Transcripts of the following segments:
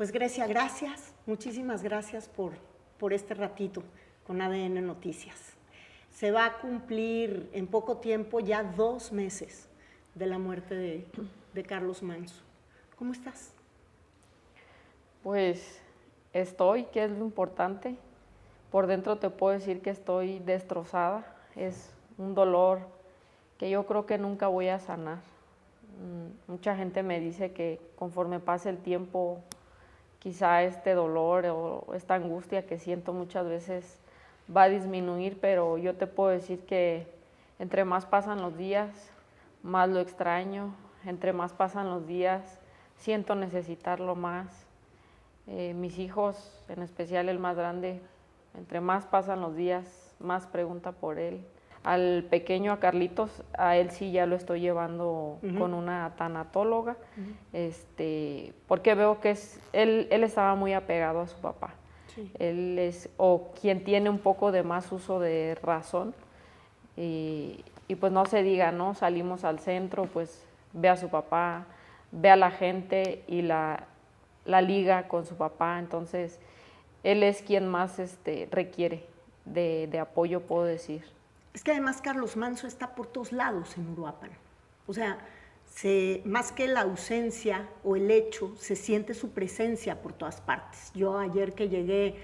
Pues Grecia, gracias, muchísimas gracias por este ratito con ADN Noticias. Se va a cumplir en poco tiempo ya 2 meses de la muerte de Carlos Manso. ¿Cómo estás? Pues estoy, que es lo importante. Por dentro te puedo decir que estoy destrozada. Es un dolor que yo creo que nunca voy a sanar. Mucha gente me dice que conforme pase el tiempo, quizá este dolor o esta angustia que siento muchas veces va a disminuir, pero yo te puedo decir que entre más pasan los días, más lo extraño. Entre más pasan los días, siento necesitarlo más. Mis hijos, en especial el más grande, entre más pasan los días, más pregunta por él. Al pequeño, a Carlitos, a él sí ya lo estoy llevando con una tanatóloga, porque veo que él estaba muy apegado a su papá. Sí. Él es, o quien tiene un poco de más uso de razón, y pues no se diga, ¿no? Salimos al centro, pues ve a su papá, ve a la gente y la liga con su papá, entonces él es quien más requiere de apoyo, puedo decir. Es que además Carlos Manso está por todos lados en Uruapan. O sea, más que la ausencia o el hecho, se siente su presencia por todas partes. Yo ayer que llegué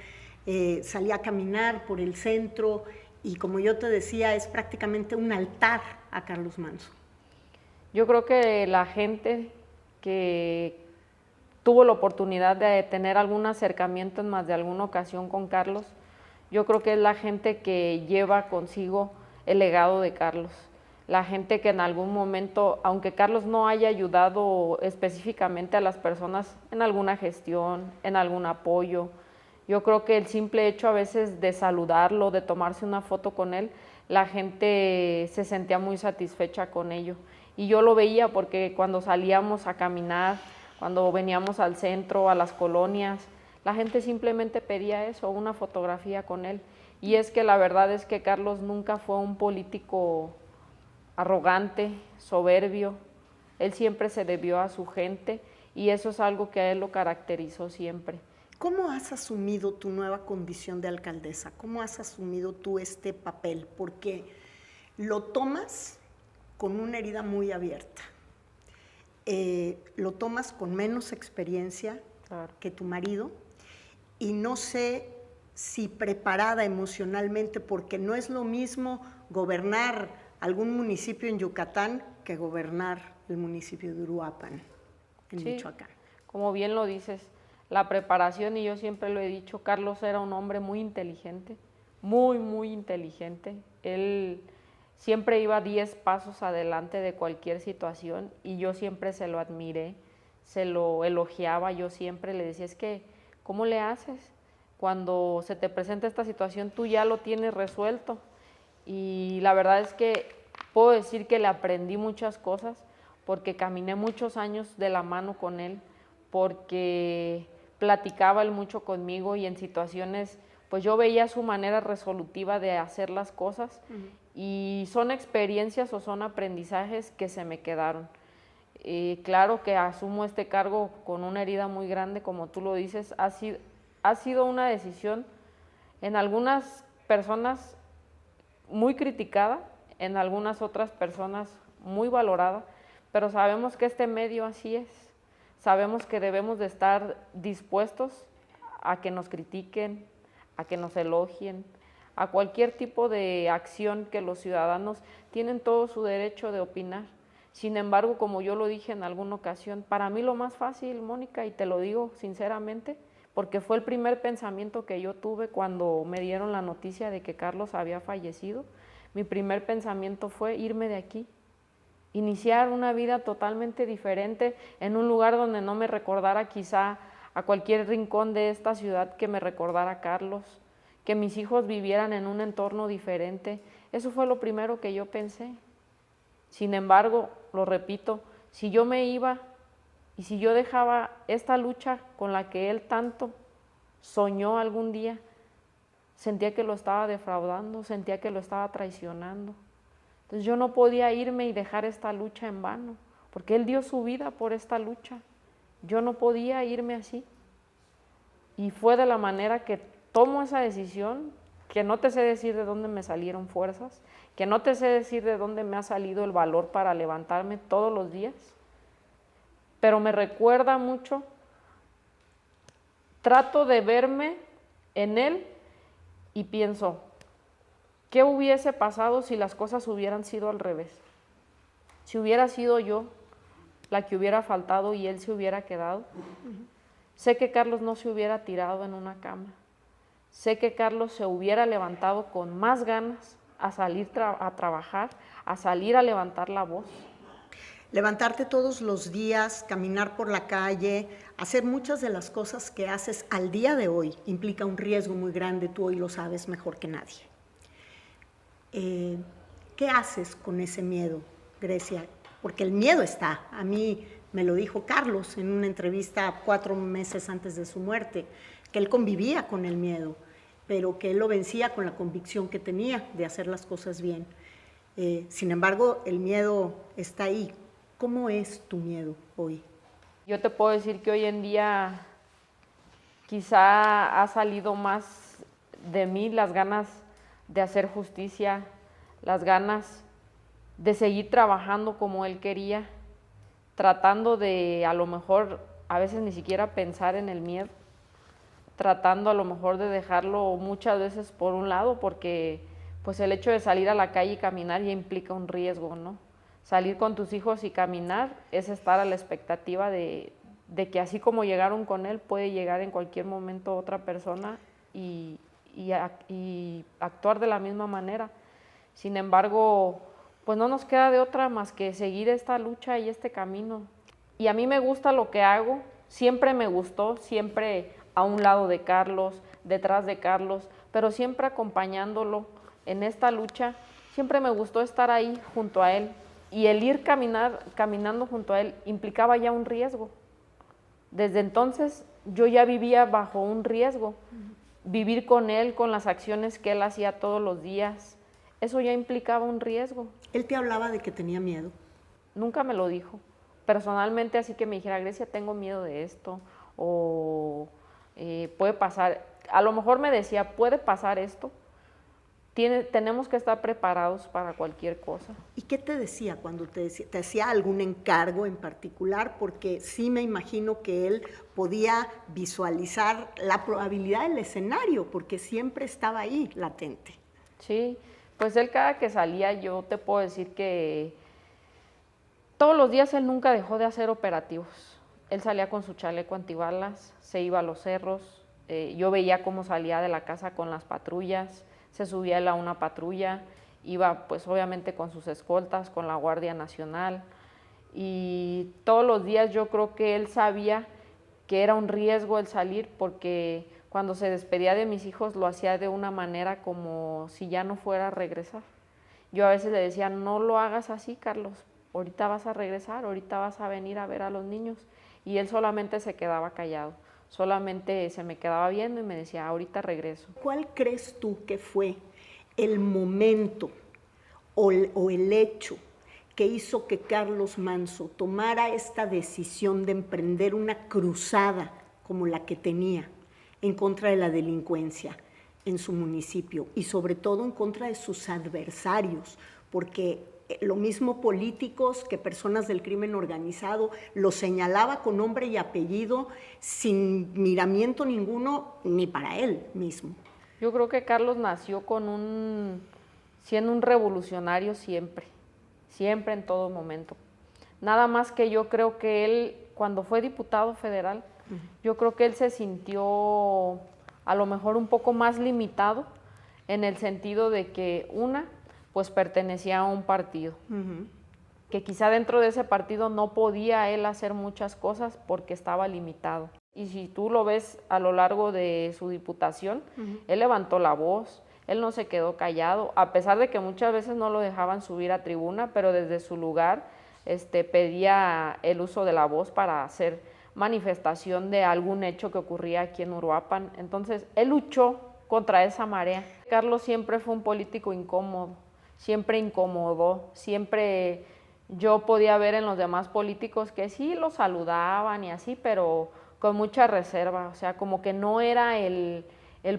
salí a caminar por el centro y como yo te decía, es prácticamente un altar a Carlos Manso. Yo creo que la gente que tuvo la oportunidad de tener algún acercamiento en más de alguna ocasión con Carlos, yo creo que es la gente que lleva consigo el legado de Carlos. La gente que en algún momento, aunque Carlos no haya ayudado específicamente a las personas en alguna gestión, en algún apoyo, yo creo que el simple hecho a veces de saludarlo, de tomarse una foto con él, la gente se sentía muy satisfecha con ello. Y yo lo veía porque cuando salíamos a caminar, cuando veníamos al centro, a las colonias, la gente simplemente pedía eso, una fotografía con él. Y es que la verdad es que Carlos nunca fue un político arrogante, soberbio. Él siempre se debió a su gente y eso es algo que a él lo caracterizó siempre. ¿Cómo has asumido tu nueva condición de alcaldesa? ¿Cómo has asumido tú este papel? Porque lo tomas con una herida muy abierta. Lo tomas con menos experiencia que tu marido y no sé si preparada emocionalmente, porque no es lo mismo gobernar algún municipio en Yucatán que gobernar el municipio de Uruapan, en Michoacán. Como bien lo dices, la preparación, y yo siempre lo he dicho, Carlos era un hombre muy inteligente, muy inteligente. Él siempre iba 10 pasos adelante de cualquier situación y yo siempre se lo admiré, se lo elogiaba, yo siempre le decía, es que, ¿cómo le haces? Cuando se te presenta esta situación, tú ya lo tienes resuelto. Y la verdad es que puedo decir que le aprendí muchas cosas porque caminé muchos años de la mano con él, porque platicaba él mucho conmigo y en situaciones, pues yo veía su manera resolutiva de hacer las cosas y son experiencias o son aprendizajes que se me quedaron. Claro que asumo este cargo con una herida muy grande, como tú lo dices, ha sido una decisión en algunas personas muy criticada, en algunas otras personas muy valorada, pero sabemos que este medio así es. Sabemos que debemos de estar dispuestos a que nos critiquen, a que nos elogien, a cualquier tipo de acción que los ciudadanos tienen todo su derecho de opinar. Sin embargo, como yo lo dije en alguna ocasión, para mí lo más fácil, Mónica, y te lo digo sinceramente, porque fue el primer pensamiento que yo tuve cuando me dieron la noticia de que Carlos había fallecido, mi primer pensamiento fue irme de aquí, iniciar una vida totalmente diferente en un lugar donde no me recordara quizá a cualquier rincón de esta ciudad que me recordara a Carlos, que mis hijos vivieran en un entorno diferente. Eso fue lo primero que yo pensé. Sin embargo, lo repito, si yo me iba y si yo dejaba esta lucha con la que él tanto soñó algún día, sentía que lo estaba defraudando, sentía que lo estaba traicionando. Entonces yo no podía irme y dejar esta lucha en vano, porque él dio su vida por esta lucha. Yo no podía irme así. Y fue de la manera que tomo esa decisión, que no te sé decir de dónde me salieron fuerzas, que no te sé decir de dónde me ha salido el valor para levantarme todos los días, pero me recuerda mucho, trato de verme en él y pienso, ¿qué hubiese pasado si las cosas hubieran sido al revés? Si hubiera sido yo la que hubiera faltado y él se hubiera quedado. Sé que Carlos no se hubiera tirado en una cama. Sé que Carlos se hubiera levantado con más ganas a salir a trabajar, a salir a levantar la voz. Levantarte todos los días, caminar por la calle, hacer muchas de las cosas que haces al día de hoy implica un riesgo muy grande, tú hoy lo sabes mejor que nadie. ¿Qué haces con ese miedo, Grecia? Porque el miedo está. A mí me lo dijo Carlos en una entrevista 4 meses antes de su muerte, que él convivía con el miedo, pero que él lo vencía con la convicción que tenía de hacer las cosas bien. Sin embargo, el miedo está ahí. ¿Cómo es tu miedo hoy? Yo te puedo decir que hoy en día quizá ha salido más de mí las ganas de hacer justicia, las ganas de seguir trabajando como él quería, tratando de a lo mejor a veces ni siquiera pensar en el miedo, tratando a lo mejor de dejarlo muchas veces por un lado, porque pues el hecho de salir a la calle y caminar ya implica un riesgo, ¿no? Salir con tus hijos y caminar es estar a la expectativa de que así como llegaron con él, puede llegar en cualquier momento otra persona y actuar de la misma manera. Sin embargo, pues no nos queda de otra más que seguir esta lucha y este camino. Y a mí me gusta lo que hago, siempre me gustó, siempre a un lado de Carlos, detrás de Carlos, pero siempre acompañándolo en esta lucha. Siempre me gustó estar ahí junto a él. Y el ir caminando junto a él implicaba ya un riesgo. Desde entonces yo ya vivía bajo un riesgo. Vivir con él, con las acciones que él hacía todos los días, eso ya implicaba un riesgo. ¿Él te hablaba de que tenía miedo? Nunca me lo dijo. Personalmente, así que me dijera, Grecia, tengo miedo de esto, o puede pasar, a lo mejor me decía, puede pasar esto, tenemos que estar preparados para cualquier cosa. ¿Y qué te decía cuando te hacía algún encargo en particular? Porque sí me imagino que él podía visualizar la probabilidad del escenario, porque siempre estaba ahí, latente. Sí, pues él cada que salía, yo te puedo decir que todos los días él nunca dejó de hacer operativos. Él salía con su chaleco antibalas, se iba a los cerros, yo veía cómo salía de la casa con las patrullas, se subía él a una patrulla, iba pues obviamente con sus escoltas, con la Guardia Nacional, y todos los días yo creo que él sabía que era un riesgo el salir, porque cuando se despedía de mis hijos lo hacía de una manera como si ya no fuera a regresar. Yo a veces le decía, no lo hagas así, Carlos, ahorita vas a regresar, ahorita vas a venir a ver a los niños, y él solamente se quedaba callado. Solamente se me quedaba viendo y me decía, ahorita regreso. ¿Cuál crees tú que fue el momento o el hecho que hizo que Carlos Manso tomara esta decisión de emprender una cruzada como la que tenía en contra de la delincuencia en su municipio y sobre todo en contra de sus adversarios? Porque lo mismo políticos que personas del crimen organizado, lo señalaba con nombre y apellido sin miramiento ninguno, ni para él mismo. Yo creo que Carlos nació siendo un revolucionario siempre, siempre en todo momento. Nada más que yo creo que él, cuando fue diputado federal, yo creo que él se sintió a lo mejor un poco más limitado en el sentido de que pues pertenecía a un partido, que quizá dentro de ese partido no podía él hacer muchas cosas porque estaba limitado. Y si tú lo ves a lo largo de su diputación, él levantó la voz, él no se quedó callado, a pesar de que muchas veces no lo dejaban subir a tribuna, pero desde su lugar pedía el uso de la voz para hacer manifestación de algún hecho que ocurría aquí en Uruapan. Entonces, él luchó contra esa marea. Carlos siempre fue un político incómodo, siempre incomodó, siempre yo podía ver en los demás políticos que sí lo saludaban y así, pero con mucha reserva, o sea, como que no era el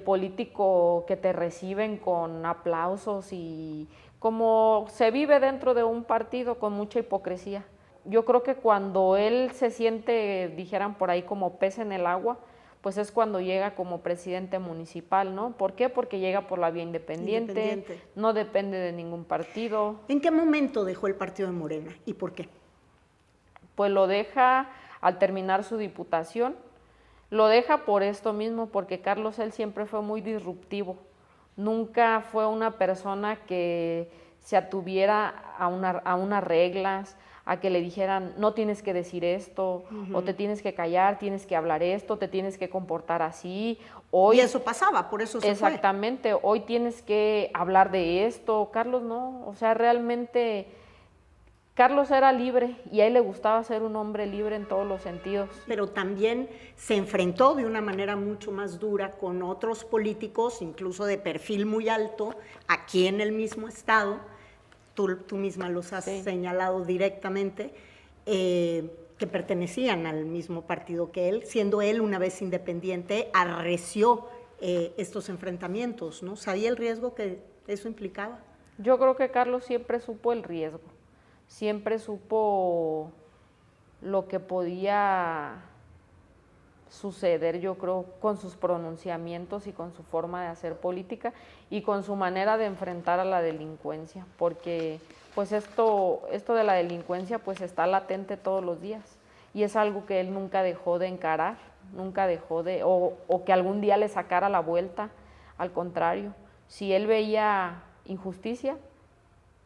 político que te reciben con aplausos y como se vive dentro de un partido con mucha hipocresía. Yo creo que cuando él se siente, dijeran por ahí, como pez en el agua, pues es cuando llega como presidente municipal, ¿no? ¿Por qué? Porque llega por la vía independiente, no depende de ningún partido. ¿En qué momento dejó el partido de Morena y por qué? Pues lo deja al terminar su diputación, lo deja por esto mismo, porque Carlos él siempre fue muy disruptivo, nunca fue una persona que se atuviera a unas reglas, a que le dijeran, no tienes que decir esto, o te tienes que callar, tienes que hablar esto, te tienes que comportar así. Hoy, y eso pasaba, por eso se exactamente, fue. Hoy tienes que hablar de esto. Carlos no, o sea, realmente Carlos era libre y a él le gustaba ser un hombre libre en todos los sentidos. Pero también se enfrentó de una manera mucho más dura con otros políticos, incluso de perfil muy alto, aquí en el mismo estado. Tú misma los has señalado directamente, que pertenecían al mismo partido que él, siendo él una vez independiente, arreció estos enfrentamientos, ¿no? ¿Sabía el riesgo que eso implicaba? Yo creo que Carlos siempre supo el riesgo, siempre supo lo que podía suceder, yo creo, con sus pronunciamientos y con su forma de hacer política y con su manera de enfrentar a la delincuencia, porque pues esto de la delincuencia pues está latente todos los días y es algo que él nunca dejó de encarar, nunca dejó de, o que algún día le sacara la vuelta. Al contrario, si él veía injusticia,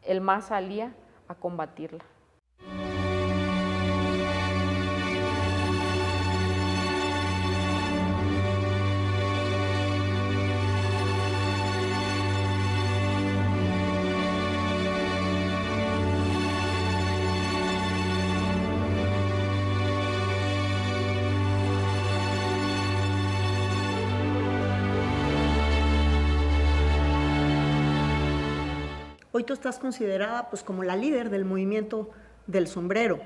él más salía a combatirla. Hoy tú estás considerada pues como la líder del movimiento del sombrero,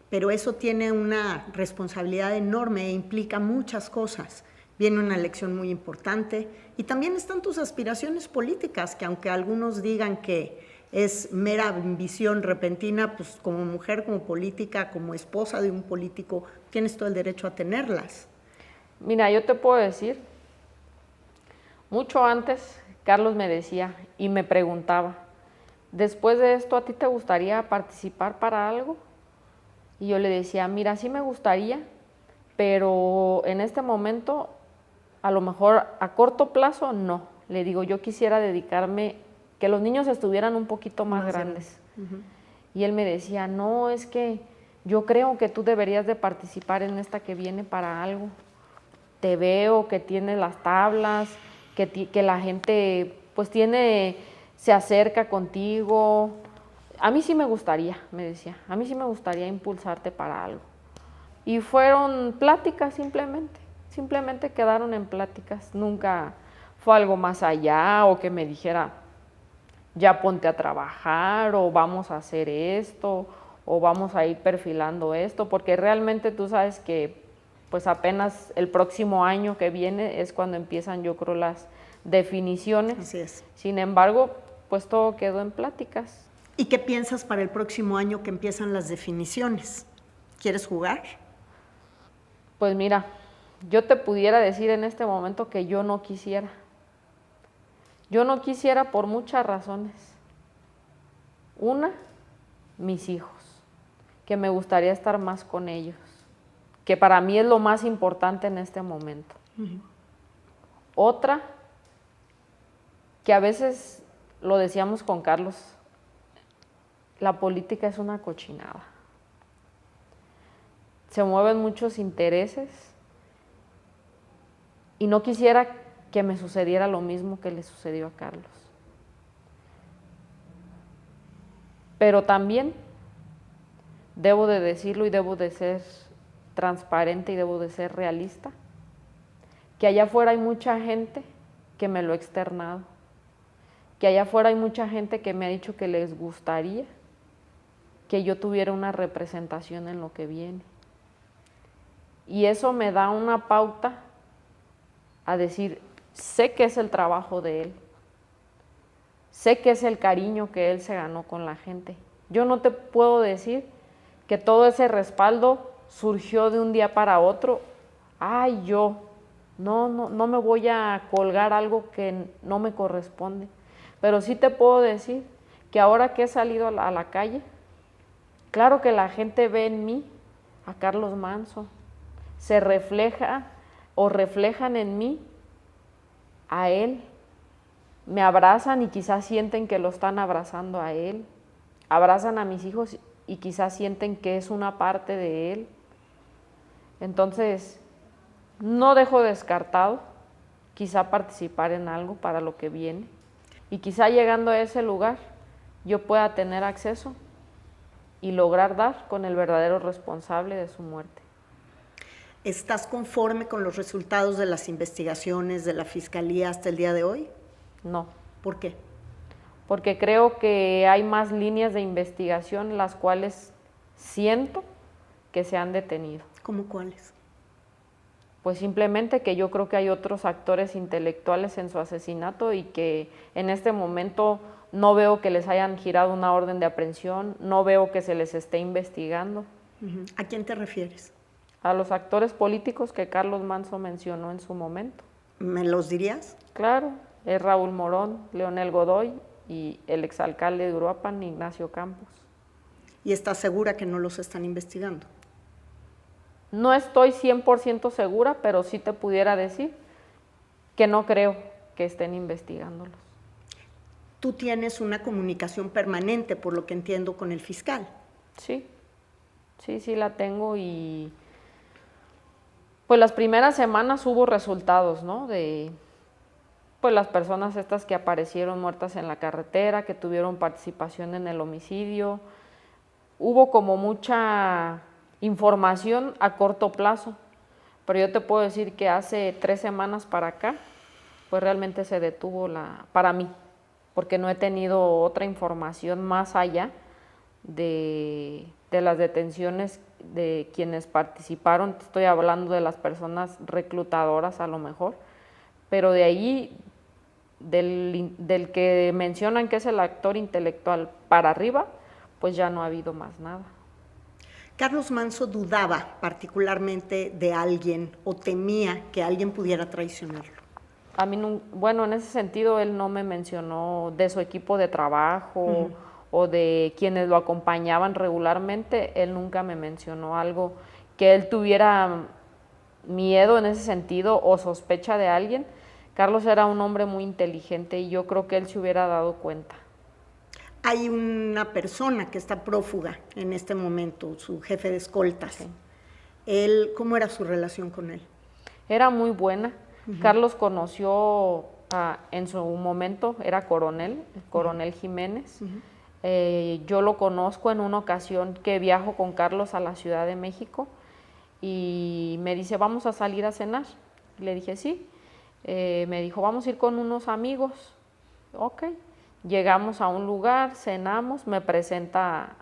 pero eso tiene una responsabilidad enorme e implica muchas cosas. Viene una elección muy importante y también están tus aspiraciones políticas, que aunque algunos digan que es mera ambición repentina, pues como mujer, como política, como esposa de un político, tienes todo el derecho a tenerlas. Mira, yo te puedo decir, mucho antes Carlos me decía y me preguntaba, después de esto, ¿a ti te gustaría participar para algo? Y yo le decía, mira, sí me gustaría, pero en este momento, a lo mejor a corto plazo, no. Le digo, yo quisiera dedicarme, que los niños estuvieran un poquito más grandes. Y él me decía, no, es que yo creo que tú deberías de participar en esta que viene para algo. Te veo que tienes las tablas, que la gente pues se acerca contigo. A mí sí me gustaría, me decía, a mí sí me gustaría impulsarte para algo. Y fueron pláticas simplemente quedaron en pláticas. Nunca fue algo más allá o que me dijera, ya ponte a trabajar o vamos a hacer esto o vamos a ir perfilando esto, porque realmente tú sabes que pues apenas el próximo año que viene es cuando empiezan, yo creo, las definiciones. Así es. Sin embargo, pues todo quedó en pláticas. ¿Y qué piensas para el próximo año que empiezan las definiciones? ¿Quieres jugar? Pues mira, yo te pudiera decir en este momento que yo no quisiera. Yo no quisiera por muchas razones. Una, mis hijos, que me gustaría estar más con ellos, que para mí es lo más importante en este momento. Otra, que a veces lo decíamos con Carlos, la política es una cochinada. Se mueven muchos intereses y no quisiera que me sucediera lo mismo que le sucedió a Carlos. Pero también debo de decirlo y debo de ser transparente y debo de ser realista, que allá afuera hay mucha gente que me lo ha externado, que allá afuera hay mucha gente que me ha dicho que les gustaría que yo tuviera una representación en lo que viene. Y eso me da una pauta a decir, sé que es el trabajo de él, sé que es el cariño que él se ganó con la gente. Yo no te puedo decir que todo ese respaldo surgió de un día para otro. Ay, no me voy a colgar algo que no me corresponde. Pero sí te puedo decir que ahora que he salido a la calle, claro que la gente ve en mí a Carlos Manso, se refleja o reflejan en mí a él, me abrazan y quizás sienten que lo están abrazando a él, abrazan a mis hijos y quizás sienten que es una parte de él. Entonces, no dejo descartado quizá participar en algo para lo que viene y quizá llegando a ese lugar yo pueda tener acceso y lograr dar con el verdadero responsable de su muerte. ¿Estás conforme con los resultados de las investigaciones de la Fiscalía hasta el día de hoy? No. ¿Por qué? Porque creo que hay más líneas de investigación las cuales siento que se han detenido. ¿Cómo cuáles? Pues simplemente que yo creo que hay otros actores intelectuales en su asesinato y que en este momento no veo que les hayan girado una orden de aprehensión, no veo que se les esté investigando. ¿A quién te refieres? A los actores políticos que Carlos Manso mencionó en su momento. ¿Me los dirías? Claro, es Raúl Morón, Leonel Godoy y el exalcalde de Uruapan, Ignacio Campos. ¿Y estás segura que no los están investigando? No estoy 100% segura, pero sí te pudiera decir que no creo que estén investigándolos. Tú tienes una comunicación permanente, por lo que entiendo, con el fiscal. Sí la tengo y pues las primeras semanas hubo resultados, ¿no? De pues las personas estas que aparecieron muertas en la carretera, que tuvieron participación en el homicidio. Hubo como mucha información a corto plazo, pero yo te puedo decir que hace 3 semanas para acá, pues realmente se detuvo para mí, porque no he tenido otra información más allá de las detenciones de quienes participaron. Estoy hablando de las personas reclutadoras a lo mejor, pero de ahí, del que mencionan que es el actor intelectual para arriba, pues ya no ha habido más nada. Carlos Manso dudaba particularmente de alguien o temía que alguien pudiera traicionarlo. A mí, bueno, en ese sentido él no me mencionó de su equipo de trabajo o de quienes lo acompañaban regularmente. Él nunca me mencionó algo que él tuviera miedo en ese sentido o sospecha de alguien. Carlos era un hombre muy inteligente y yo creo que él se hubiera dado cuenta. Hay una persona que está prófuga en este momento, su jefe de escoltas. Sí. ¿Cómo era su relación con él? Era muy buena. Carlos conoció, en su momento, era coronel Jiménez. Yo lo conozco en una ocasión que viajo con Carlos a la Ciudad de México y me dice, vamos a salir a cenar. Le dije, sí. Me dijo, vamos a ir con unos amigos. Ok. Llegamos a un lugar, cenamos, me presenta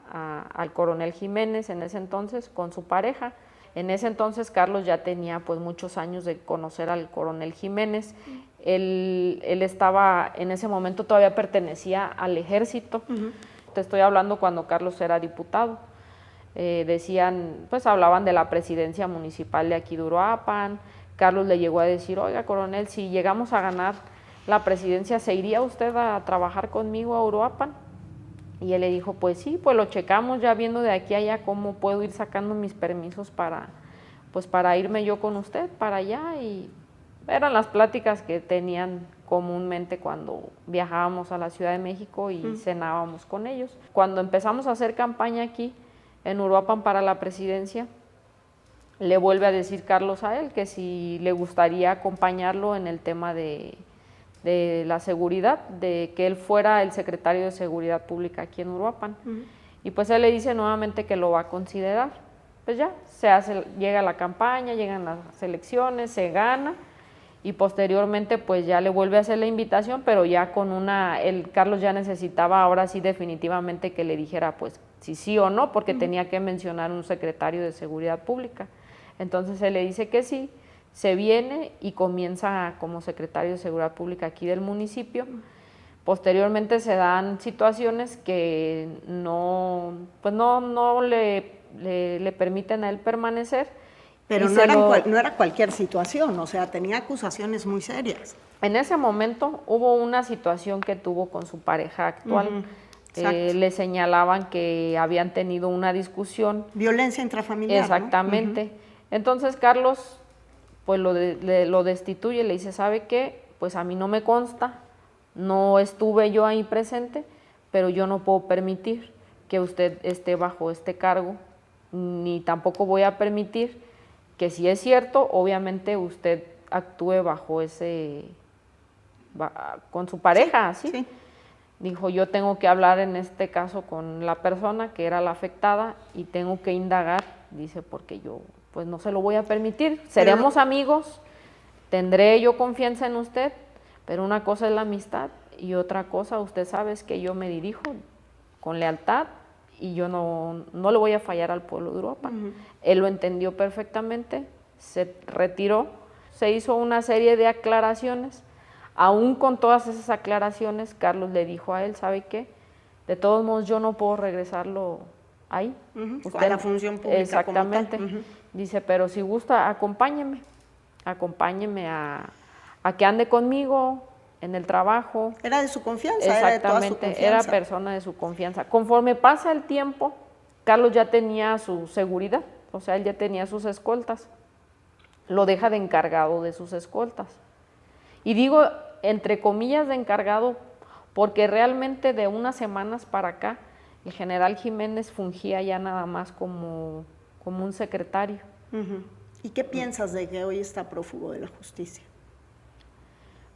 al coronel Jiménez en ese entonces con su pareja. En ese entonces Carlos ya tenía pues muchos años de conocer al coronel Jiménez. Él estaba, en ese momento todavía pertenecía al ejército. Te estoy hablando cuando Carlos era diputado. Hablaban de la presidencia municipal de aquí de Uruapan. Carlos le llegó a decir, oiga coronel, si llegamos a ganar la presidencia, ¿se iría usted a trabajar conmigo a Uruapan? Y él le dijo, pues sí, pues lo checamos ya viendo de aquí a allá cómo puedo ir sacando mis permisos para irme yo con usted para allá. Y eran las pláticas que tenían comúnmente cuando viajábamos a la Ciudad de México y cenábamos con ellos. Cuando empezamos a hacer campaña aquí en Uruapan para la presidencia, le vuelve a decir Carlos a él que si le gustaría acompañarlo en el tema de la seguridad, de que él fuera el secretario de Seguridad Pública aquí en Uruapan. Y pues él le dice nuevamente que lo va a considerar. Pues ya, llega la campaña, llegan las elecciones, se gana y posteriormente pues ya le vuelve a hacer la invitación, pero ya con Carlos ya necesitaba ahora sí definitivamente que le dijera pues si sí o no, porque tenía que mencionar un secretario de Seguridad Pública. Entonces él le dice que sí, se viene y comienza como secretario de Seguridad Pública aquí del municipio. Posteriormente se dan situaciones que no le permiten a él permanecer. Pero no era cualquier situación, o sea, tenía acusaciones muy serias. En ese momento hubo una situación que tuvo con su pareja actual. Le señalaban que habían tenido una discusión. Violencia intrafamiliar. Exactamente. ¿No? Entonces Carlos pues lo destituye, le dice, ¿sabe qué? Pues a mí no me consta, no estuve yo ahí presente, pero yo no puedo permitir que usted esté bajo este cargo, ni tampoco voy a permitir que si es cierto, obviamente usted actúe bajo con su pareja, ¿sí? ¿Sí? Dijo, yo tengo que hablar en este caso con la persona que era la afectada y tengo que indagar, dice, porque yo pues no se lo voy a permitir, seremos amigos, tendré yo confianza en usted, pero una cosa es la amistad y otra cosa, usted sabe, es que yo me dirijo con lealtad y yo no le voy a fallar al pueblo de Uruapan. Él lo entendió perfectamente, se retiró, se hizo una serie de aclaraciones. Aún con todas esas aclaraciones, Carlos le dijo a él, ¿sabe qué? De todos modos, yo no puedo regresarlo ahí. A la función pública. Exactamente. Dice, pero si gusta, acompáñeme a que ande conmigo en el trabajo. Era de su confianza. Exactamente, era de toda su confianza. Era persona de su confianza. Conforme pasa el tiempo, Carlos ya tenía su seguridad, o sea, él ya tenía sus escoltas. Lo deja de encargado de sus escoltas. Y digo, entre comillas, de encargado, porque realmente de unas semanas para acá, el general Jiménez fungía ya nada más como un secretario. ¿Y qué piensas de que hoy está prófugo de la justicia?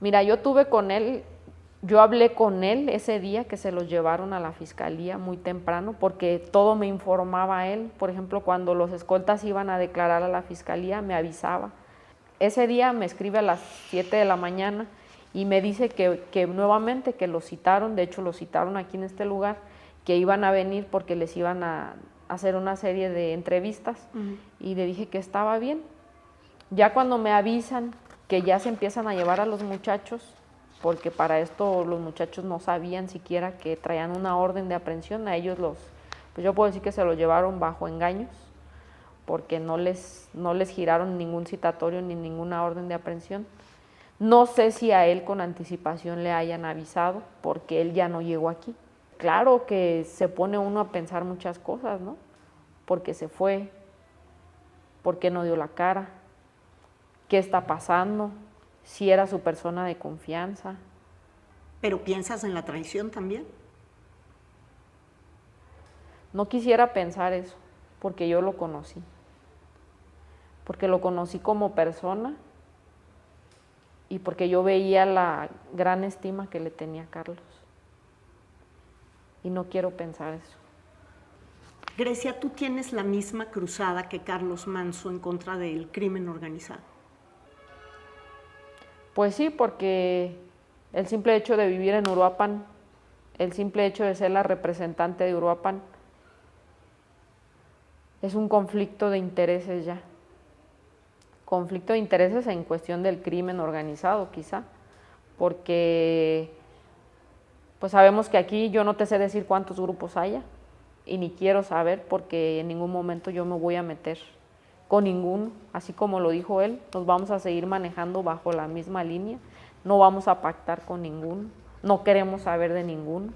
Mira, yo hablé con él ese día que se los llevaron a la fiscalía muy temprano, porque todo me informaba a él. Por ejemplo, cuando los escoltas iban a declarar a la fiscalía, me avisaba. Ese día me escribe a las 7 de la mañana y me dice que nuevamente que lo citaron, de hecho lo citaron aquí en este lugar, que iban a venir porque les iban a hacer una serie de entrevistas y le dije que estaba bien. Ya cuando me avisan que ya se empiezan a llevar a los muchachos, porque para esto los muchachos no sabían siquiera que traían una orden de aprehensión, a ellos pues yo puedo decir que se los llevaron bajo engaños, porque no les giraron ningún citatorio ni ninguna orden de aprehensión. No sé si a él con anticipación le hayan avisado, porque él ya no llegó aquí. Claro que se pone uno a pensar muchas cosas, ¿no? Porque se fue, ¿por qué no dio la cara? ¿Qué está pasando? Si era su persona de confianza. ¿Pero piensas en la traición también? No quisiera pensar eso, porque yo lo conocí. Porque lo conocí como persona y porque yo veía la gran estima que le tenía a Carlos. Y no quiero pensar eso. Grecia, ¿tú tienes la misma cruzada que Carlos Manso en contra del crimen organizado? Pues sí, porque el simple hecho de vivir en Uruapan, el simple hecho de ser la representante de Uruapan, es un conflicto de intereses ya. Conflicto de intereses en cuestión del crimen organizado, quizá, porque pues sabemos que aquí yo no te sé decir cuántos grupos haya y ni quiero saber, porque en ningún momento yo me voy a meter con ninguno, así como lo dijo él, nos vamos a seguir manejando bajo la misma línea, no vamos a pactar con ninguno, no queremos saber de ninguno,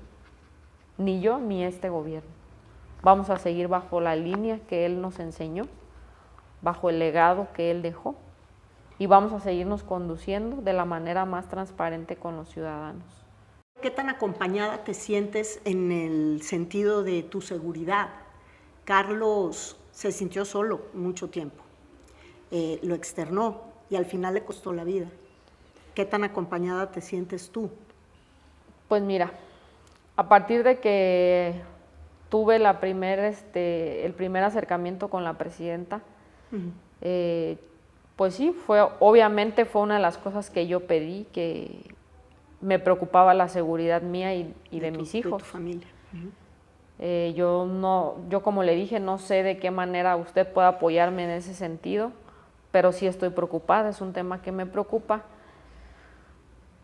ni yo ni este gobierno. Vamos a seguir bajo la línea que él nos enseñó, bajo el legado que él dejó, y vamos a seguirnos conduciendo de la manera más transparente con los ciudadanos. ¿Qué tan acompañada te sientes en el sentido de tu seguridad? Carlos se sintió solo mucho tiempo, lo externó y al final le costó la vida. ¿Qué tan acompañada te sientes tú? Pues mira, a partir de que tuve el primer acercamiento con la presidenta, pues sí, obviamente fue una de las cosas que yo pedí, que me preocupaba la seguridad mía y de mis hijos. De tu familia. Yo como le dije, no sé de qué manera usted pueda apoyarme en ese sentido, pero sí estoy preocupada, es un tema que me preocupa.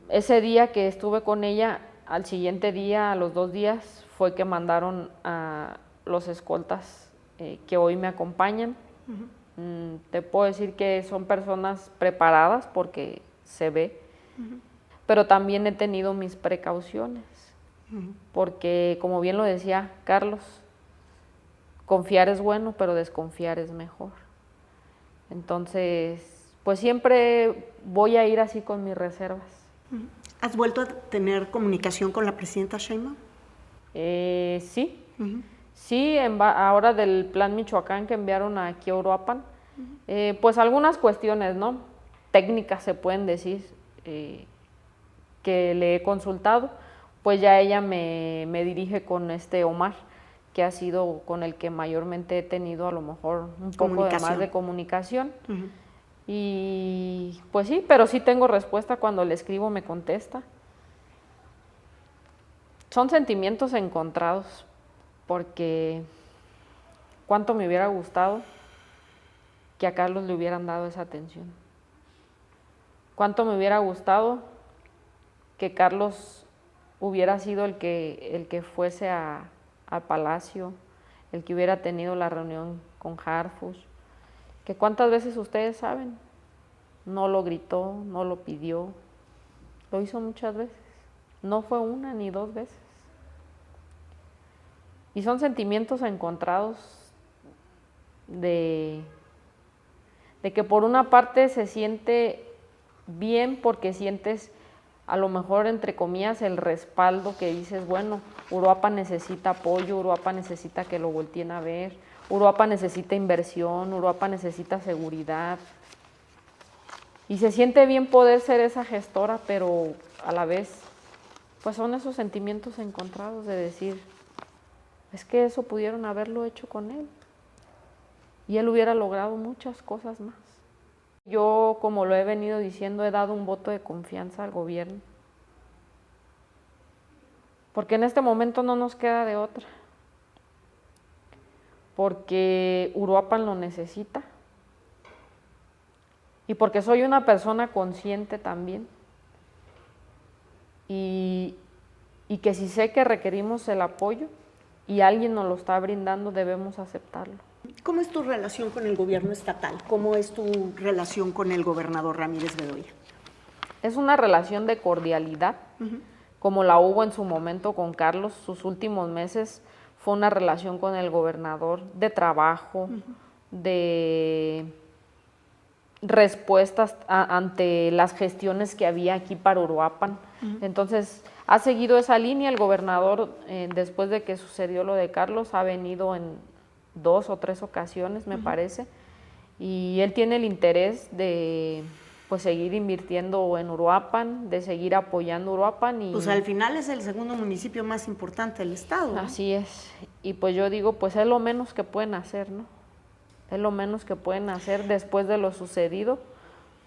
Ese día que estuve con ella, al siguiente día, a los 2 días, fue que mandaron a los escoltas que hoy me acompañan. Te puedo decir que son personas preparadas porque se ve, pero también he tenido mis precauciones, porque como bien lo decía Carlos, confiar es bueno, pero desconfiar es mejor. Entonces, pues siempre voy a ir así con mis reservas. ¿Has vuelto a tener comunicación con la presidenta Sheinbaum? Sí. Sí, ahora del plan Michoacán que enviaron aquí a Uruapan, pues algunas cuestiones, ¿no? Técnicas se pueden decir, que le he consultado, pues ya ella me dirige con Omar, que ha sido con el que mayormente he tenido a lo mejor un poco de más de comunicación. Y pues sí, pero sí tengo respuesta cuando le escribo, me contesta. Son sentimientos encontrados, porque cuánto me hubiera gustado que a Carlos le hubieran dado esa atención. Cuánto me hubiera gustado que Carlos hubiera sido el que fuese al Palacio, el que hubiera tenido la reunión con Harfuch, que cuántas veces ustedes saben, no lo gritó, no lo pidió, lo hizo muchas veces, no fue 1 ni 2 veces. Y son sentimientos encontrados de que por una parte se siente bien porque sientes a lo mejor entre comillas el respaldo que dices, bueno, Uruapan necesita apoyo, Uruapan necesita que lo volteen a ver, Uruapan necesita inversión, Uruapan necesita seguridad. Y se siente bien poder ser esa gestora, pero a la vez, pues son esos sentimientos encontrados de decir, es que eso pudieron haberlo hecho con él y él hubiera logrado muchas cosas más. Yo, como lo he venido diciendo, he dado un voto de confianza al gobierno, porque en este momento no nos queda de otra, porque Uruapan lo necesita y porque soy una persona consciente también y que si sé que requerimos el apoyo y alguien nos lo está brindando, debemos aceptarlo. ¿Cómo es tu relación con el gobierno estatal? ¿Cómo es tu relación con el gobernador Ramírez Bedoya? Es una relación de cordialidad, como la hubo en su momento con Carlos. Sus últimos meses fue una relación con el gobernador de trabajo, de respuestas ante las gestiones que había aquí para Uruapan. Entonces, ha seguido esa línea. El gobernador, después de que sucedió lo de Carlos, ha venido en 2 o 3 ocasiones, me parece, y él tiene el interés de pues seguir invirtiendo en Uruapan, de seguir apoyando Uruapan. Y pues al final es el segundo municipio más importante del estado, ¿no? Así es, y pues yo digo, pues es lo menos que pueden hacer, ¿no? Es lo menos que pueden hacer después de lo sucedido.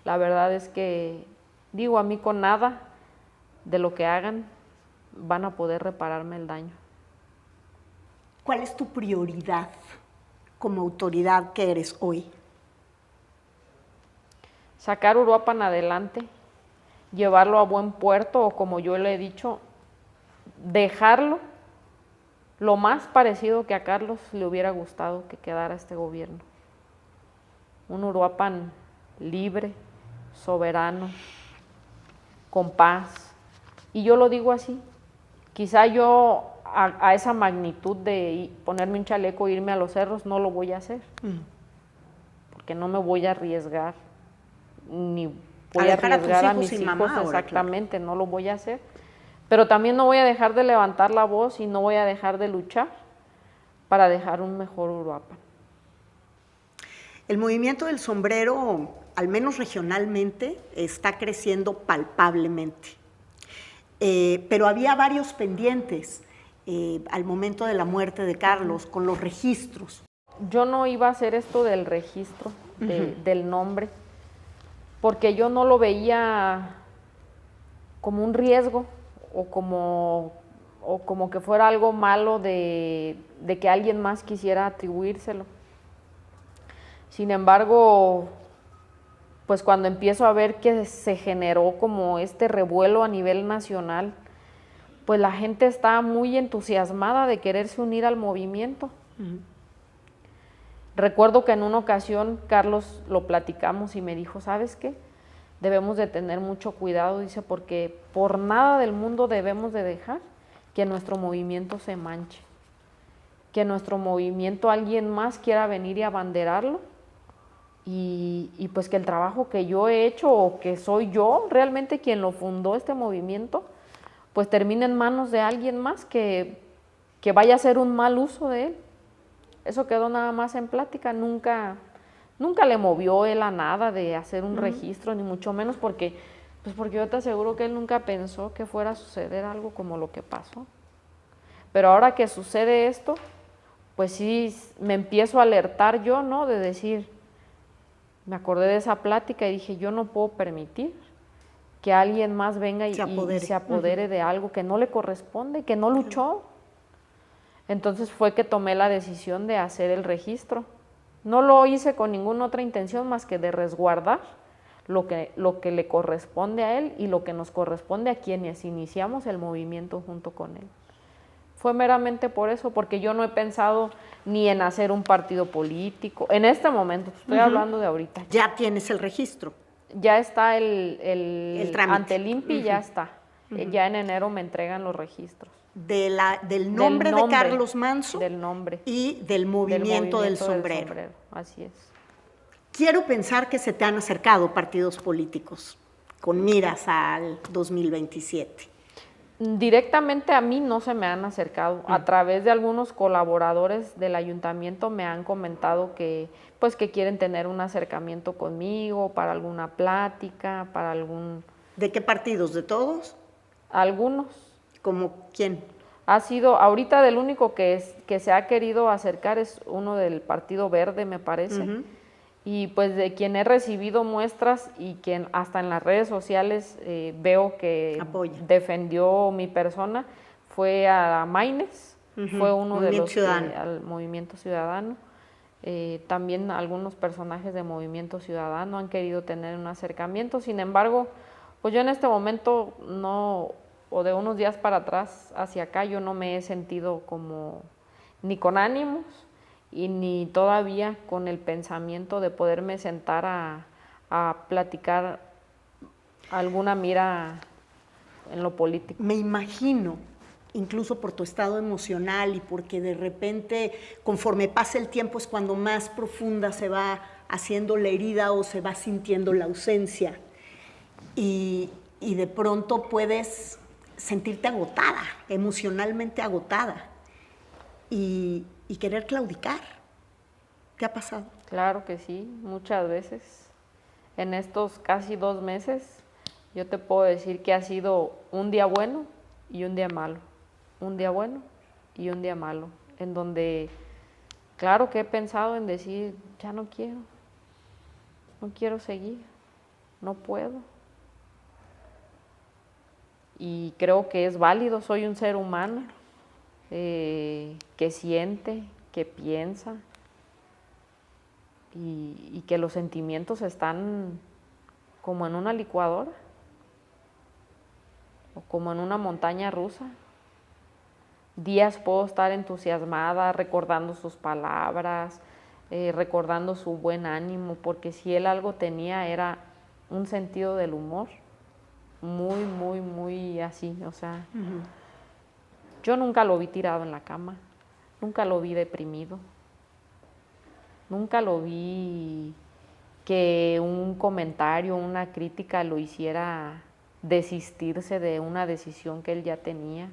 La verdad es que, digo, a mí con nada de lo que hagan van a poder repararme el daño. ¿Cuál es tu prioridad como autoridad que eres hoy? Sacar Uruapan adelante, llevarlo a buen puerto, o como yo le he dicho, dejarlo lo más parecido que a Carlos le hubiera gustado que quedara este gobierno. Un Uruapan libre, soberano, con paz. Y yo lo digo así, quizá yo a esa magnitud de ponerme un chaleco e irme a los cerros no lo voy a hacer, porque no me voy a arriesgar, ni voy a arriesgar a mis hijos, exactamente, no lo voy a hacer, pero también no voy a dejar de levantar la voz y no voy a dejar de luchar para dejar un mejor Uruapan. El movimiento del sombrero, al menos regionalmente, está creciendo palpablemente, pero había varios pendientes al momento de la muerte de Carlos con los registros. Yo no iba a hacer esto del registro, del nombre, porque yo no lo veía como un riesgo o o como que fuera algo malo de que alguien más quisiera atribuírselo. Sin embargo, pues cuando empiezo a ver que se generó como este revuelo a nivel nacional, pues la gente está muy entusiasmada de quererse unir al movimiento. Recuerdo que en una ocasión Carlos lo platicamos y me dijo, ¿sabes qué? Debemos de tener mucho cuidado, dice, porque por nada del mundo debemos de dejar que nuestro movimiento se manche, que nuestro movimiento alguien más quiera venir y abanderarlo, y pues que el trabajo que yo he hecho, o que soy yo realmente quien lo fundó este movimiento, pues termine en manos de alguien más que vaya a hacer un mal uso de él. Eso quedó nada más en plática, nunca le movió él a nada de hacer un registro, ni mucho menos porque yo te aseguro que él nunca pensó que fuera a suceder algo como lo que pasó. Pero ahora que sucede esto, pues sí me empiezo a alertar yo, ¿no? De decir, me acordé de esa plática y dije, yo no puedo permitir que alguien más venga y se apodere de algo que no le corresponde, que no luchó. Entonces fue que tomé la decisión de hacer el registro. No lo hice con ninguna otra intención más que de resguardar lo que le corresponde a él y lo que nos corresponde a quienes iniciamos el movimiento junto con él. Fue meramente por eso, porque yo no he pensado ni en hacer un partido político. En este momento, estoy hablando de ahorita. Ya tienes el registro. Ya está el trámite. Ante el INPI, ya está. Ya en enero me entregan los registros. Del nombre de Carlos Manso. Del nombre. Y del movimiento del sombrero. Así es. Quiero pensar que se te han acercado partidos políticos con miras al 2027. Directamente a mí no se me han acercado. A través de algunos colaboradores del ayuntamiento me han comentado que quieren tener un acercamiento conmigo para alguna plática, para algún... ¿De qué partidos? ¿De todos? Algunos. ¿Como quién? Ha sido, ahorita del único que se ha querido acercar es uno del Partido Verde, me parece. Y pues de quien he recibido muestras y quien hasta en las redes sociales veo que defendió mi persona, fue a Maines, fue uno de los al Movimiento Ciudadano. También algunos personajes de Movimiento Ciudadano han querido tener un acercamiento. Sin embargo, pues yo en este momento no, o de unos días para atrás hacia acá, yo no me he sentido como ni con ánimos y ni todavía con el pensamiento de poderme sentar a platicar alguna mira en lo político. Me imagino, incluso por tu estado emocional y porque de repente, conforme pasa el tiempo, es cuando más profunda se va haciendo la herida o se va sintiendo la ausencia. Y de pronto puedes sentirte agotada, emocionalmente agotada, y querer claudicar. ¿Qué ha pasado? Claro que sí, muchas veces. En estos casi 2 meses, yo te puedo decir que ha sido un día bueno y un día malo. Un día bueno y un día malo. En donde, claro que he pensado en decir, ya no quiero seguir, no puedo. Y creo que es válido, soy un ser humano que siente, que piensa y que los sentimientos están como en una licuadora o como en una montaña rusa. Días puedo estar entusiasmada recordando sus palabras, recordando su buen ánimo, porque si él algo tenía era un sentido del humor muy, muy, muy así, o sea, yo nunca lo vi tirado en la cama, nunca lo vi deprimido, nunca lo vi que un comentario, una crítica lo hiciera desistirse de una decisión que él ya tenía.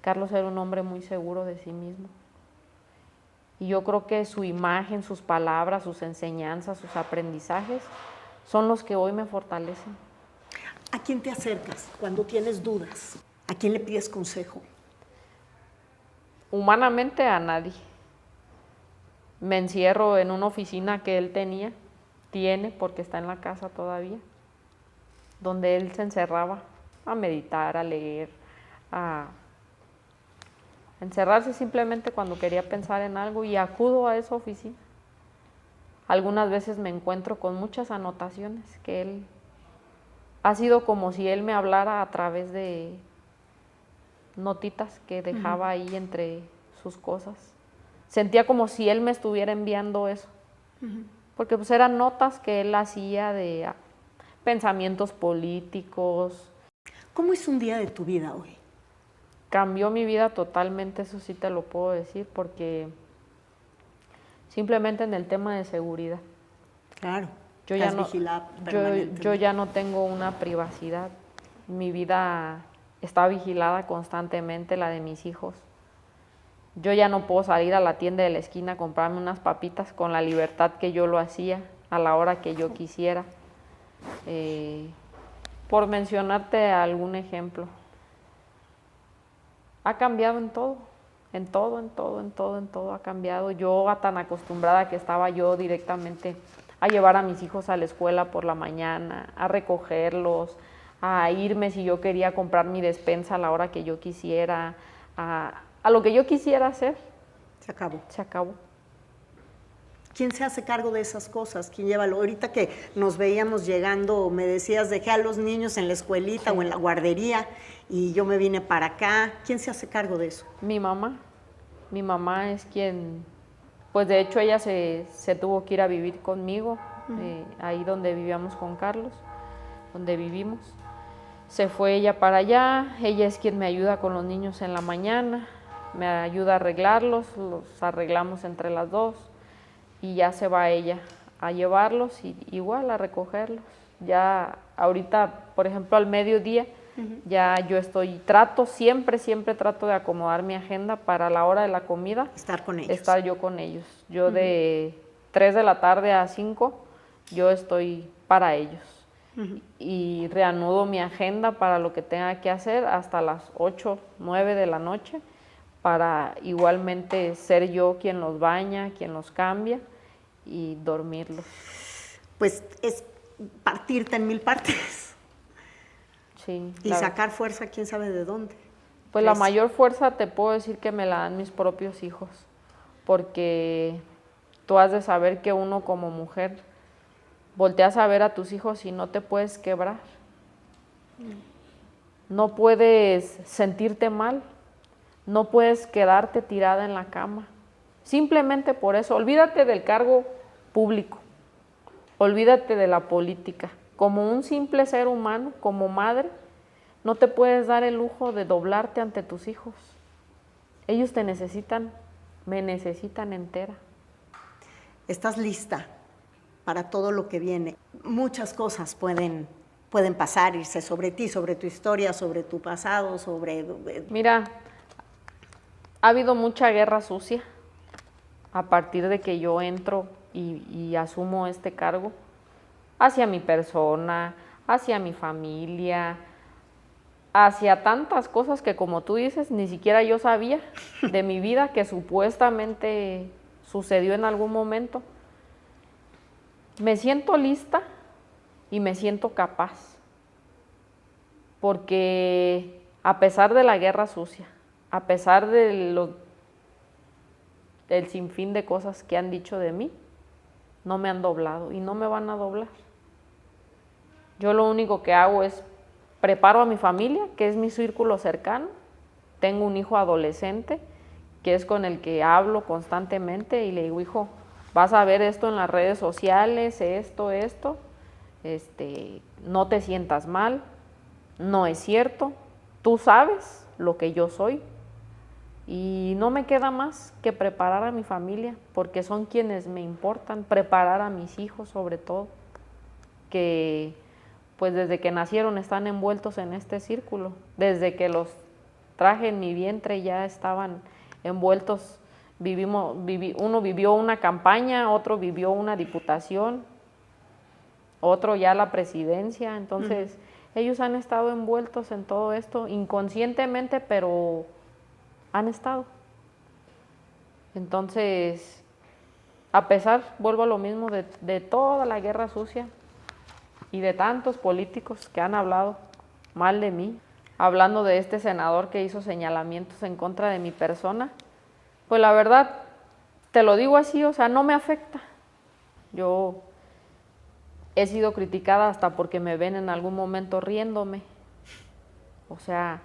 Carlos era un hombre muy seguro de sí mismo. Y yo creo que su imagen, sus palabras, sus enseñanzas, sus aprendizajes son los que hoy me fortalecen. ¿A quién te acercas cuando tienes dudas? ¿A quién le pides consejo? Humanamente a nadie. Me encierro en una oficina que él tiene porque está en la casa todavía, donde él se encerraba a meditar, a leer, a encerrarse simplemente cuando quería pensar en algo y acudo a esa oficina. Algunas veces me encuentro con muchas anotaciones que él ha sido como si él me hablara a través de notitas que dejaba ahí entre sus cosas. Sentía como si él me estuviera enviando eso, porque pues eran notas que él hacía de pensamientos políticos. ¿Cómo es un día de tu vida hoy? Cambió mi vida totalmente, eso sí te lo puedo decir, porque simplemente en el tema de seguridad. Claro, yo ya no tengo una privacidad. Mi vida está vigilada constantemente, la de mis hijos. Yo ya no puedo salir a la tienda de la esquina a comprarme unas papitas con la libertad que yo lo hacía, a la hora que yo quisiera. Por mencionarte algún ejemplo. Ha cambiado en todo. En todo ha cambiado. Yo tan acostumbrada que estaba yo directamente a llevar a mis hijos a la escuela por la mañana, a recogerlos, a irme si yo quería comprar mi despensa a la hora que yo quisiera, a lo que yo quisiera hacer. Se acabó. Se acabó. ¿Quién se hace cargo de esas cosas? ¿Quién lleva? Ahorita que nos veíamos llegando, me decías, dejé a los niños en la escuelita o en la guardería y yo me vine para acá. ¿Quién se hace cargo de eso? Mi mamá. Mi mamá es quien, pues de hecho ella se tuvo que ir a vivir conmigo, ahí donde vivíamos con Carlos, donde vivimos. Se fue ella para allá, ella es quien me ayuda con los niños en la mañana, me ayuda a arreglarlos, los arreglamos entre las dos y ya se va ella a llevarlos y igual a recogerlos. Ya ahorita, por ejemplo, al mediodía, ya yo siempre trato de acomodar mi agenda para la hora de la comida. Estar con ellos. Estar yo con ellos. Yo de 3 de la tarde a 5, yo estoy para ellos. Y reanudo mi agenda para lo que tenga que hacer hasta las 8, 9 de la noche, para igualmente ser yo quien los baña, quien los cambia y dormirlos. Pues es partirte en mil partes. Sí, y sacar fuerza, quién sabe de dónde. Pues la mayor fuerza te puedo decir que me la dan mis propios hijos, porque tú has de saber que uno como mujer volteas a ver a tus hijos y no te puedes quebrar. No puedes sentirte mal, no puedes quedarte tirada en la cama. Simplemente por eso, olvídate del cargo público, olvídate de la política. Como un simple ser humano, como madre, no te puedes dar el lujo de doblarte ante tus hijos. Ellos te necesitan, me necesitan entera. Estás lista para todo lo que viene. Muchas cosas pueden pasar, irse sobre ti, sobre tu historia, sobre tu pasado, sobre... Mira, ha habido mucha guerra sucia a partir de que yo entro y asumo este cargo, hacia mi persona, hacia mi familia, hacia tantas cosas que, como tú dices, ni siquiera yo sabía de mi vida, que supuestamente sucedió en algún momento. Me siento lista y me siento capaz, porque a pesar de la guerra sucia, a pesar del sinfín de cosas que han dicho de mí, no me han doblado y no me van a doblar. Yo lo único que hago es preparo a mi familia, que es mi círculo cercano. Tengo un hijo adolescente, que es con el que hablo constantemente, y le digo, hijo, vas a ver esto en las redes sociales, esto, no te sientas mal, no es cierto, tú sabes lo que yo soy. Y no me queda más que preparar a mi familia, porque son quienes me importan, preparar a mis hijos sobre todo, que pues desde que nacieron están envueltos en este círculo. Desde que los traje en mi vientre ya estaban envueltos. Uno vivió una campaña, otro vivió una diputación, otro ya la presidencia. Entonces, ellos han estado envueltos en todo esto inconscientemente, pero han estado. Entonces, a pesar, vuelvo a lo mismo, de toda la guerra sucia, y de tantos políticos que han hablado mal de mí. hablando de este senador que hizo señalamientos en contra de mi persona, pues la verdad, te lo digo así, o sea, no me afecta. Yo he sido criticada hasta porque me ven en algún momento riéndome. O sea,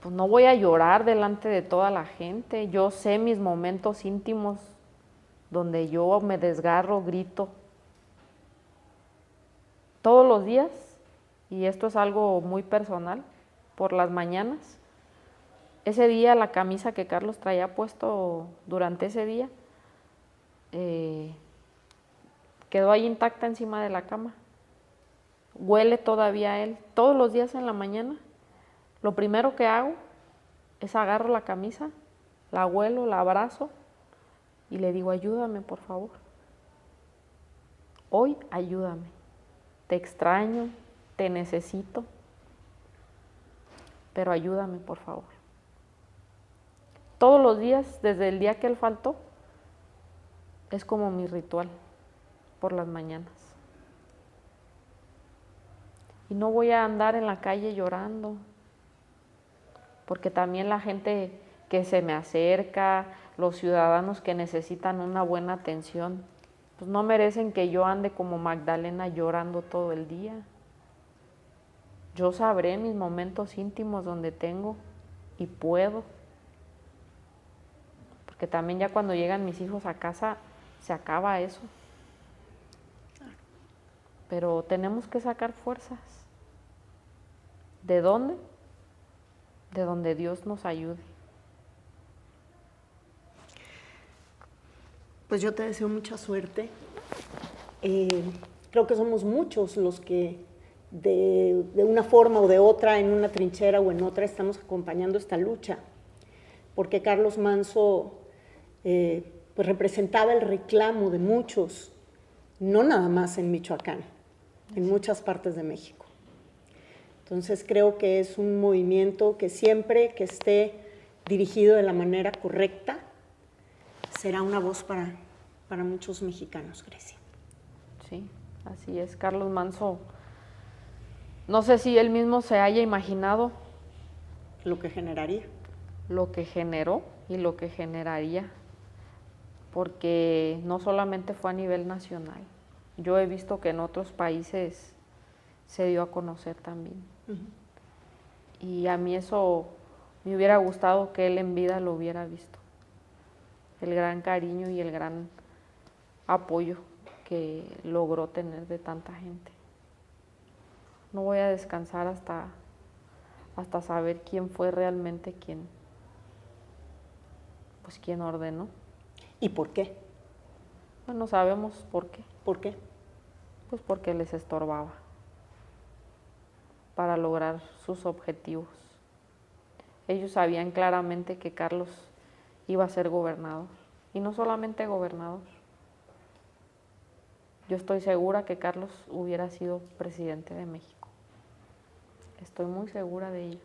pues no voy a llorar delante de toda la gente. Yo sé mis momentos íntimos donde yo me desgarro, grito. Todos los días, y esto es algo muy personal, por las mañanas, ese día la camisa que Carlos traía puesto durante ese día quedó ahí intacta encima de la cama. Huele todavía a él. Todos los días en la mañana, lo primero que hago es agarro la camisa, la huelo, la abrazo y le digo, ayúdame por favor. Hoy ayúdame. Te extraño, te necesito, pero ayúdame por favor. Todos los días, desde el día que él faltó, es como mi ritual por las mañanas. Y no voy a andar en la calle llorando, porque también la gente que se me acerca, los ciudadanos que necesitan una buena atención, pues no merecen que yo ande como Magdalena llorando todo el día. Yo sabré mis momentos íntimos donde tengo y puedo. Porque también ya cuando llegan mis hijos a casa, se acaba eso. Pero tenemos que sacar fuerzas. ¿De dónde? De donde Dios nos ayude. Pues yo te deseo mucha suerte. Creo que somos muchos los que de una forma o de otra, en una trinchera o en otra, estamos acompañando esta lucha. Porque Carlos Manso pues representaba el reclamo de muchos, no nada más en Michoacán, en muchas partes de México. Entonces creo que es un movimiento que siempre que esté dirigido de la manera correcta, será una voz para muchos mexicanos, Grecia. Sí, así es. Carlos Manso, no sé si él mismo se haya imaginado Lo que generaría. Lo que generó y lo que generaría, porque no solamente fue a nivel nacional. Yo he visto que en otros países se dio a conocer también. Y a mí eso me hubiera gustado que él en vida lo hubiera visto. El gran cariño y el gran apoyo que logró tener de tanta gente. No voy a descansar hasta saber quién fue realmente quien ordenó. ¿Y por qué? Bueno, sabemos por qué. ¿Por qué? Pues porque les estorbaba para lograr sus objetivos. Ellos sabían claramente que Carlos iba a ser gobernador, y no solamente gobernador. Yo estoy segura que Carlos hubiera sido presidente de México. Estoy muy segura de ello.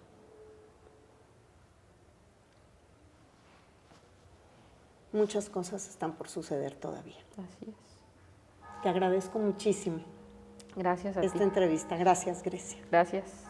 Muchas cosas están por suceder todavía. Así es. Te agradezco muchísimo Gracias a ti. esta entrevista. Gracias, Grecia. Gracias.